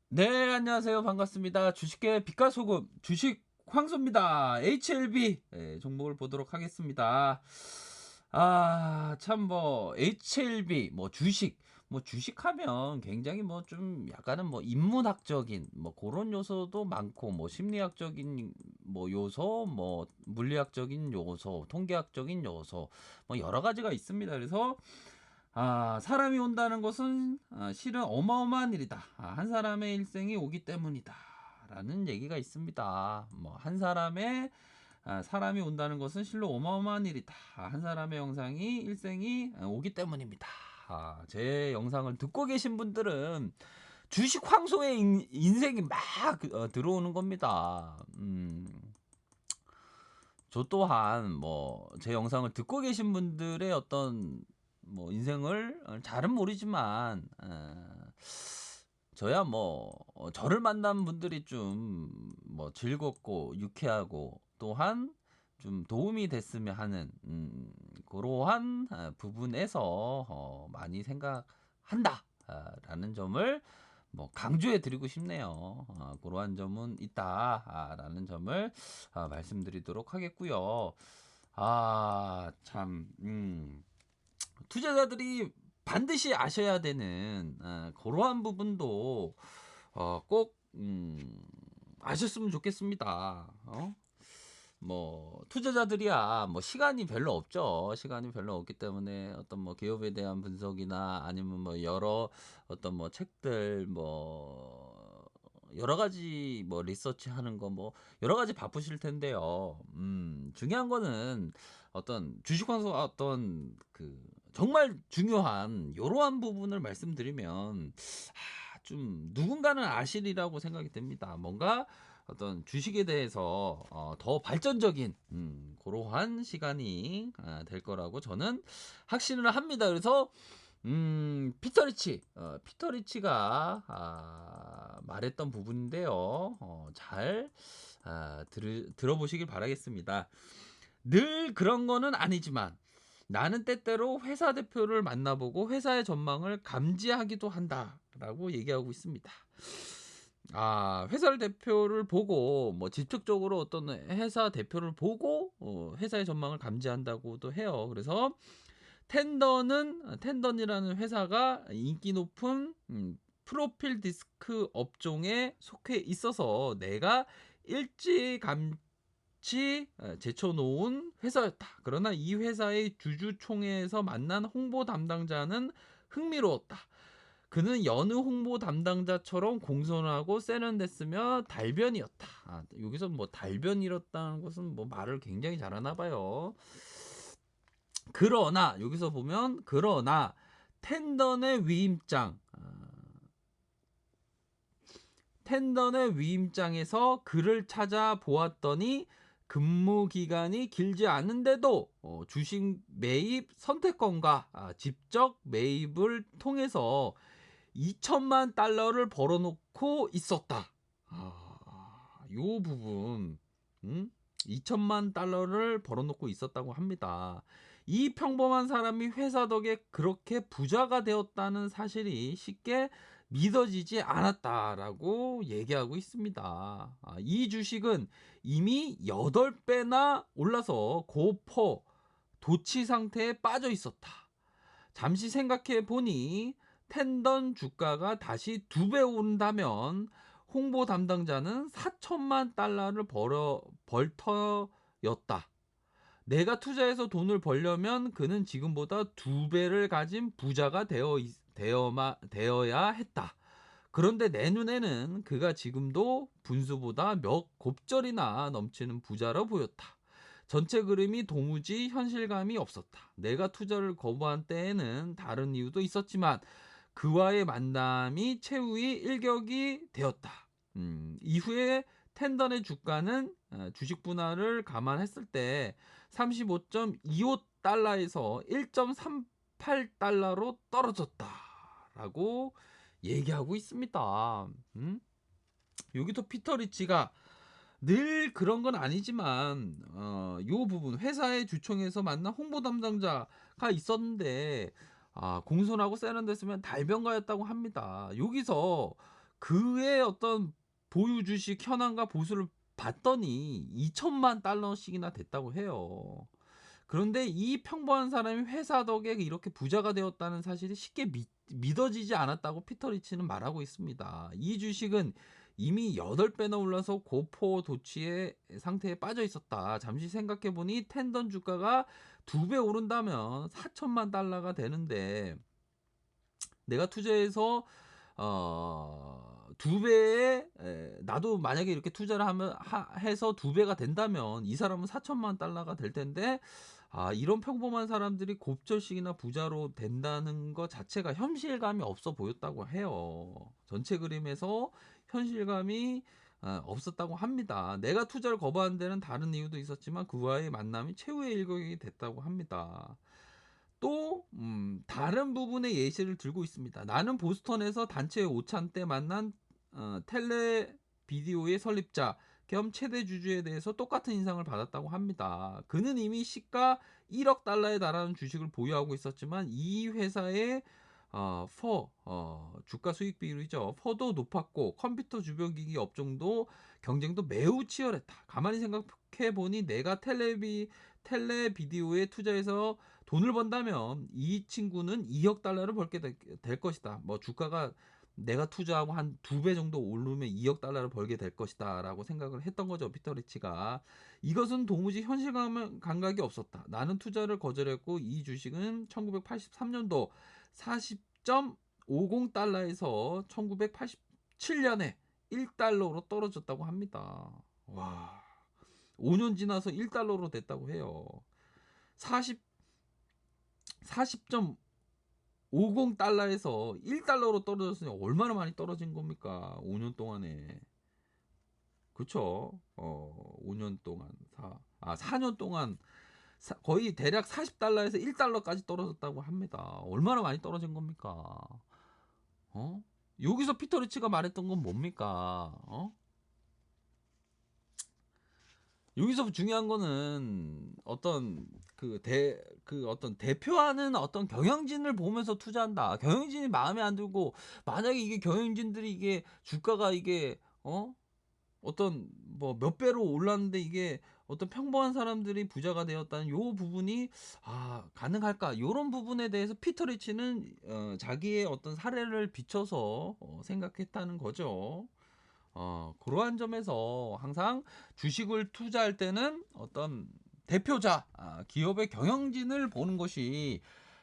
네, 안녕하세요. 반갑습니다. 주식계 빛과소금 주식 황소입니다. HLB 종목을 보도록 하겠습니다. 참 HLB 주식하면 굉장히 좀 약간은 인문학적인 그런 요소도 많고 심리학적인 요소, 물리학적인 요소, 통계학적인 요소 여러 가지가 있습니다. 그래서 사람이 온다는 것은 실은 어마어마한 일이다. 한 사람의 일생이 오기 때문이다. 라는 얘기가 있습니다. 한 사람의 사람이 온다는 것은 실로 어마어마한 일이다. 한 사람의 영상이 일생이 오기 때문입니다. 제 영상을 듣고 계신 분들은 주식 황소의 인생이 막 들어오는 겁니다. 저 또한 제 영상을 듣고 계신 분들의 어떤 인생을 잘은 모르지만 저야 저를 만난 분들이 좀 즐겁고 유쾌하고 또한 좀 도움이 됐으면 하는 그러한 부분에서 많이 생각한다 라는 점을 강조해 드리고 싶네요. 그러한 점은 있다라는 점을 말씀드리도록 하겠고요. 참, 투자자들이 반드시 아셔야 되는 그러한 부분도 꼭 아셨으면 좋겠습니다. 투자자들이야 시간이 별로 없죠. 시간이 별로 없기 때문에 어떤 기업에 대한 분석이나 아니면 여러 어떤 책들 여러 가지 리서치 하는 거 여러 가지 바쁘실 텐데요. 중요한 거는 어떤 주식 환수가 어떤 정말 중요한 요러한 부분을 말씀드리면 좀 누군가는 아시리라고 생각이 됩니다. 뭔가 어떤 주식에 대해서 더 발전적인 그러한 시간이 될 거라고 저는 확신을 합니다. 그래서 피터 리치가 말했던 부분인데요. 잘 들어보시길 바라겠습니다. 늘 그런 거는 아니지만 나는 때때로 회사 대표를 만나보고 회사의 전망을 감지하기도 한다라고 얘기하고 있습니다. 회사를 대표를 보고 직접적으로 어떤 회사 대표를 보고 회사의 전망을 감지한다고도 해요. 그래서 텐던이라는 회사가 인기 높은 프로필 디스크 업종에 속해 있어서 내가 일찌감치 제쳐놓은 회사였다. 그러나 이 회사의 주주총회에서 만난 홍보 담당자는 흥미로웠다. 그는 여느 홍보 담당자처럼 공손하고 세련됐으며 달변이었다. 여기서 달변이었다는 것은 말을 굉장히 잘하나 봐요. 그러나 여기서 보면 텐던의 위임장 텐던의 위임장에서 그를 찾아보았더니 근무 기간이 길지 않은데도 주식 매입 선택권과 직접 매입을 통해서 2천만 달러를 벌어놓고 있었다. 요 부분 2천만 달러를 벌어놓고 있었다고 합니다. 이 평범한 사람이 회사 덕에 그렇게 부자가 되었다는 사실이 쉽게 믿어지지 않았다라고 얘기하고 있습니다. 이 주식은 이미 8배나 올라서 고퍼 도치 상태에 빠져 있었다. 잠시 생각해 보니 텐던 주가가 다시 2배 오른다면 홍보 담당자는 4천만 달러를 벌터였다. 내가 투자해서 돈을 벌려면 그는 지금보다 2배를 가진 부자가 되어야 했다. 그런데 내 눈에는 그가 지금도 분수보다 몇 곱절이나 넘치는 부자로 보였다. 전체 그림이 도무지 현실감이 없었다. 내가 투자를 거부한 때에는 다른 이유도 있었지만 그와의 만남이 최후의 일격이 되었다. 이후에 텐던의 주가는 주식 분할을 감안했을 때 35.25달러에서 1.38달러로 떨어졌다라고 얘기하고 있습니다. 여기도 피터 리치가 늘 그런 건 아니지만 요 부분 회사의 주총에서 만난 홍보 담당자가 있었는데 공손하고 세련됐으면 달변가였다고 합니다. 여기서 그의 어떤 보유 주식 현황과 보수를 봤더니 2천만 달러씩이나 됐다고 해요. 그런데 이 평범한 사람이 회사 덕에 이렇게 부자가 되었다는 사실이 쉽게 믿어지지 않았다고 피터 리치는 말하고 있습니다. 이 주식은 이미 8배나 올라서 고포도치의 상태에 빠져 있었다. 잠시 생각해 보니 텐던 주가가 2배 오른다면 4천만 달러가 되는데 내가 투자해서 2배에 나도 만약에 이렇게 투자를 하면 해서 2배가 된다면 이 사람은 4천만 달러가 될 텐데 이런 평범한 사람들이 곱절식이나 부자로 된다는 것 자체가 현실감이 없어 보였다고 해요. 전체 그림에서 현실감이 없었다고 합니다. 내가 투자를 거부한 데는 다른 이유도 있었지만 그와의 만남이 최후의 일격이 됐다고 합니다. 또 다른 부분의 예시를 들고 있습니다. 나는 보스턴에서 단체 오찬 때 만난 텔레 비디오의 설립자 겸 최대 주주에 대해서 똑같은 인상을 받았다고 합니다. 그는 이미 시가 1억 달러에 달하는 주식을 보유하고 있었지만 이 회사의 주가 수익 비율이죠. 퍼도 높았고 컴퓨터 주변기기 업종도 경쟁도 매우 치열했다. 가만히 생각해 보니 내가 텔레 비디오에 투자해서 돈을 번다면 이 친구는 2억 달러를 벌게 될 것이다. 뭐 주가가 내가 투자하고 한 2배 정도 오르면 2억 달러를 벌게 될 것이다 라고 생각을 했던 거죠. 피터 리치가. 이것은 도무지 현실 감각이 없었다. 나는 투자를 거절했고 이 주식은 1983년도 40.50달러에서 1987년에 1달러로 떨어졌다고 합니다. 와, 5년 지나서 1달러로 됐다고 해요. 40.50달러에서 1달러로 떨어졌으니 얼마나 많이 떨어진 겁니까? 5년 동안에. 그쵸? 5년 동안, 4년 동안 거의 대략 40달러에서 1달러까지 떨어졌다고 합니다. 얼마나 많이 떨어진 겁니까? 여기서 피터 리치가 말했던 건 뭡니까? 여기서 중요한 거는 어떤 어떤 대표하는 어떤 경영진을 보면서 투자한다. 경영진이 마음에 안 들고 만약에 이게 경영진들이 이게 주가가 이게 어떤 뭐 몇 배로 올랐는데 이게 어떤 평범한 사람들이 부자가 되었다는 요 부분이 가능할까? 요런 부분에 대해서 피터 리치는 자기의 어떤 사례를 비춰서 생각했다는 거죠. 그러한 점에서 항상 주식을 투자할 때는 어떤 대표자, 기업의 경영진을 보는 것이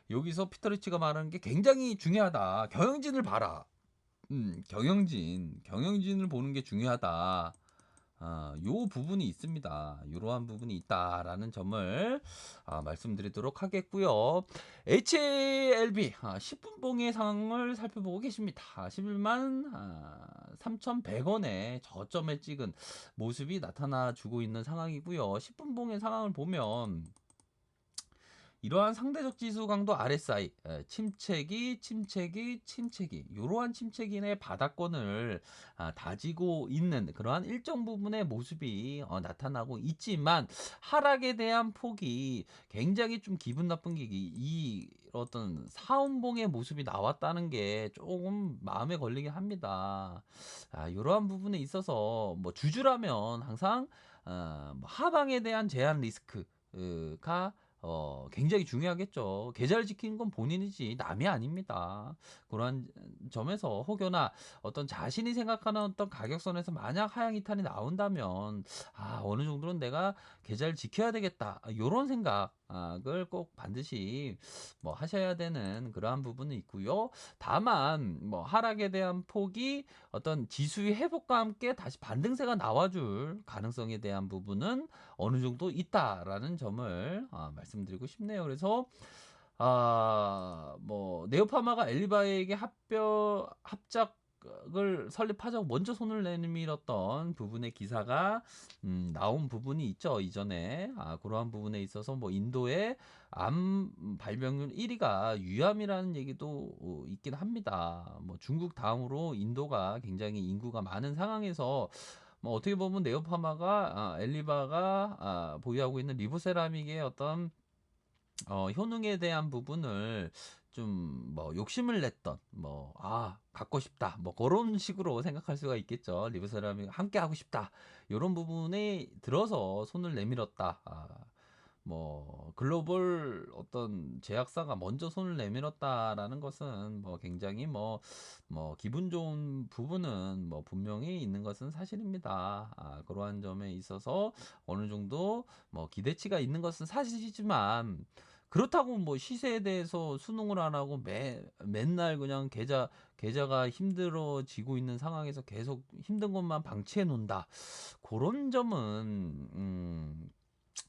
여기서 피터 리치가 말하는 게 굉장히 중요하다. 경영진을 봐라. 경영진을 보는 게 중요하다. 요 부분이 있습니다. 이러한 부분이 있다라는 점을 말씀드리도록 하겠고요. HLB 10분봉의 상황을 살펴보고 계십니다. 11만 3,100원에 저점에 찍은 모습이 나타나 주고 있는 상황이고요. 10분봉의 상황을 보면 이러한 상대적 지수 강도 RSI 침체기 이러한 침체기의 바닥권을 다지고 있는 그러한 일정 부분의 모습이 나타나고 있지만 하락에 대한 폭이 굉장히 좀 기분 나쁜 게 이 어떤 사운봉의 모습이 나왔다는 게 조금 마음에 걸리긴 합니다. 이러한 부분에 있어서 뭐 주주라면 항상 뭐 하방에 대한 제한 리스크가 굉장히 중요하겠죠. 계좌를 지키는 건 본인이지 남이 아닙니다. 그러한 점에서 혹여나 어떤 자신이 생각하는 어떤 가격선에서 만약 하향 이탈이 나온다면 어느 정도는 내가 계좌를 지켜야 되겠다. 이런 생각을 꼭 반드시 뭐 하셔야 되는 그러한 부분은 있고요. 다만 뭐 하락에 대한 폭이 어떤 지수의 회복과 함께 다시 반등세가 나와줄 가능성에 대한 부분은 어느 정도 있다라는 점을 말씀드리고 싶네요. 그래서 뭐 네오파마가 엘리바에게 합작을 설립하자고 먼저 손을 내밀었던 부분의 기사가 나온 부분이 있죠. 이전에 그러한 부분에 있어서 뭐 인도의 암 발병률 1위가 유암이라는 얘기도 있긴 합니다. 뭐 중국 다음으로 인도가 굉장히 인구가 많은 상황에서 뭐 어떻게 보면 네오파마가 엘리바가 보유하고 있는 리보세라믹의 어떤 효능에 대한 부분을 좀 뭐 욕심을 냈던 뭐 갖고 싶다 뭐 그런 식으로 생각할 수가 있겠죠. 리브 세라믹 함께 하고 싶다 요런 부분에 들어서 손을 내밀었다. 뭐 글로벌 어떤 제약사가 먼저 손을 내밀었다라는 것은 뭐 굉장히 뭐 기분 좋은 부분은 뭐 분명히 있는 것은 사실입니다. 그러한 점에 있어서 어느 정도 뭐 기대치가 있는 것은 사실이지만 그렇다고 뭐 시세에 대해서 순응을 안 하고 맨날 그냥 계좌가 힘들어지고 있는 상황에서 계속 힘든 것만 방치해 놓는다. 그런 점은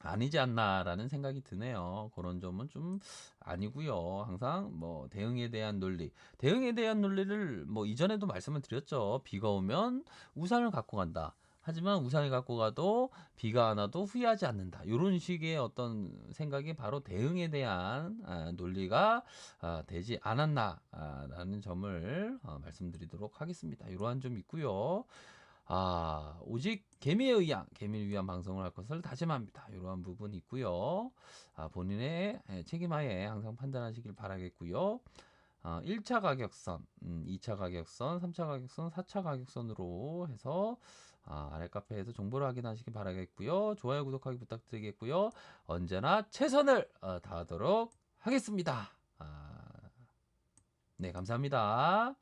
아니지 않나라는 생각이 드네요. 그런 점은 좀 아니고요. 항상 뭐 대응에 대한 논리를 뭐 이전에도 말씀을 드렸죠. 비가 오면 우산을 갖고 간다. 하지만 우산을 갖고 가도 비가 안 와도 후회하지 않는다. 이런 식의 어떤 생각이 바로 대응에 대한 논리가 되지 않았나라는 점을 말씀드리도록 하겠습니다. 이러한 점 있고요. 오직 개미를 위한 방송을 할 것을 다짐합니다. 이러한 부분이 있고요. 본인의 책임하에 항상 판단하시길 바라겠고요. 1차 가격선, 2차 가격선, 3차 가격선, 4차 가격선으로 해서 아래 카페에서 정보를 확인하시기 바라겠고요. 좋아요, 구독하기 부탁드리겠고요. 언제나 최선을 다하도록 하겠습니다. 네, 감사합니다.